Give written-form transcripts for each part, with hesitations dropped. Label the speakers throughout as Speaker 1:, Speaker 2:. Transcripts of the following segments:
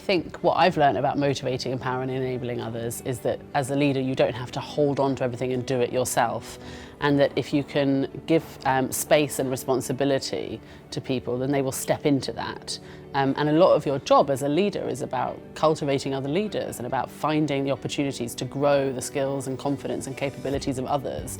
Speaker 1: think what I've learned about motivating, empowering and enabling others is that as a leader you don't have to hold on to everything and do it yourself, and that if you can give space and responsibility to people, then they will step into that. And a lot of your job as a leader is about cultivating other leaders and about finding the opportunities to grow the skills and confidence and capabilities of others,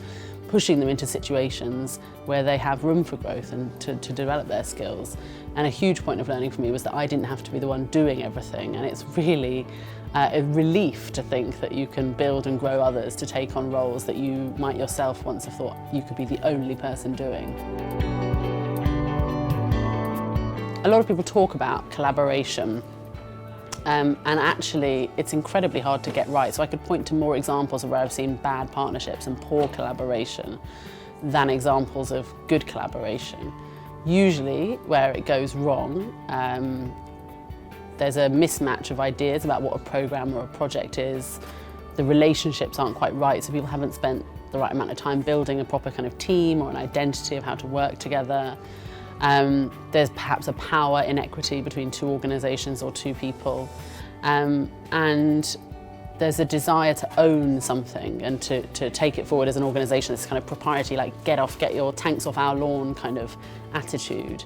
Speaker 1: pushing them into situations where they have room for growth and to develop their skills. And a huge point of learning for me was that I didn't have to be the one doing everything, and it's really a relief to think that you can build and grow others to take on roles that you might yourself once have thought you could be the only person doing. A lot of people talk about collaboration, and actually it's incredibly hard to get right. So I could point to more examples of where I've seen bad partnerships and poor collaboration than examples of good collaboration. Usually where it goes wrong, there's a mismatch of ideas about what a programme or a project is. The relationships aren't quite right, so people haven't spent the right amount of time building a proper kind of team or an identity of how to work together. There's perhaps a power inequity between two organisations or two people, and there's a desire to own something and to take it forward as an organisation, this kind of propriety, like get your tanks off our lawn kind of attitude,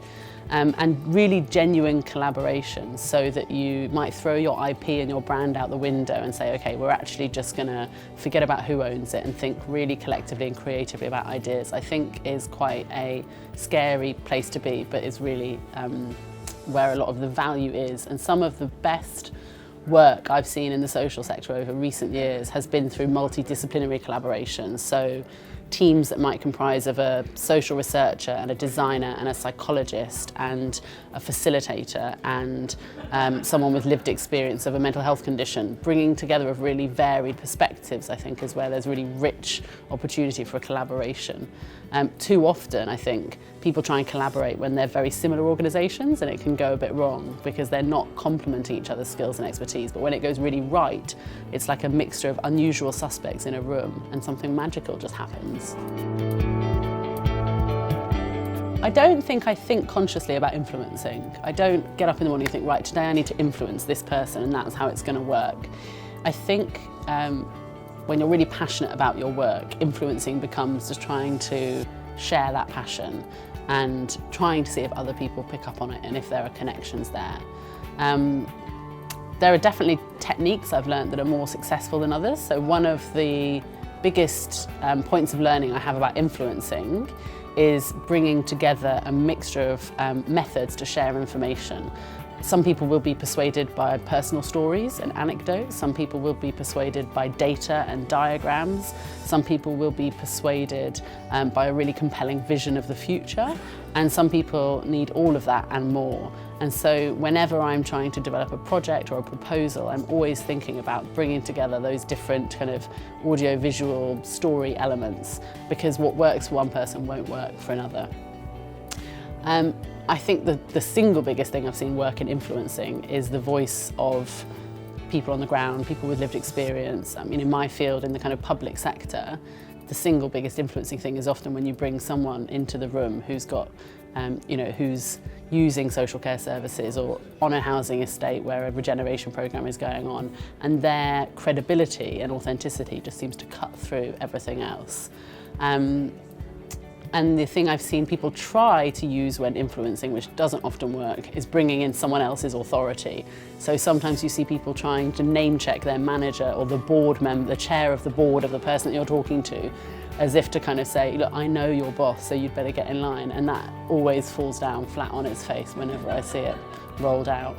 Speaker 1: and really genuine collaboration, so that you might throw your IP and your brand out the window and say, okay, we're actually just going to forget about who owns it and think really collectively and creatively about ideas, I think is quite a scary place to be, but is really where a lot of the value is. And some of the best work I've seen in the social sector over recent years has been through multidisciplinary collaboration. So teams that might comprise of a social researcher and a designer and a psychologist and a facilitator and someone with lived experience of a mental health condition, bringing together of really varied perspectives, I think, is where there's really rich opportunity for a collaboration. Too often, I think, people try and collaborate when they're very similar organisations, and it can go a bit wrong because they're not complementing each other's skills and expertise. But when it goes really right, it's like a mixture of unusual suspects in a room and something magical just happens. I don't think I think consciously about influencing. I don't get up in the morning and think, right, today I need to influence this person and that's how it's going to work. I think when you're really passionate about your work, influencing becomes just trying to share that passion and trying to see if other people pick up on it and if there are connections there. There are definitely techniques I've learned that are more successful than others. So one of the biggest points of learning I have about influencing is bringing together a mixture of methods to share information. Some people will be persuaded by personal stories and anecdotes. Some people will be persuaded by data and diagrams. Some people will be persuaded by a really compelling vision of the future. And some people need all of that and more. And so whenever I'm trying to develop a project or a proposal, I'm always thinking about bringing together those different kind of audio-visual story elements, because what works for one person won't work for another. I think the single biggest thing I've seen work in influencing is the voice of people on the ground, people with lived experience. I mean, in my field, in the kind of public sector, the single biggest influencing thing is often when you bring someone into the room who's got, who's using social care services or on a housing estate where a regeneration programme is going on, and their credibility and authenticity just seems to cut through everything else. And the thing I've seen people try to use when influencing, which doesn't often work, is bringing in someone else's authority. So sometimes you see people trying to name check their manager or the board member, the chair of the board of the person that you're talking to, as if to kind of say, look, I know your boss, so you'd better get in line. And that always falls down flat on its face whenever I see it rolled out.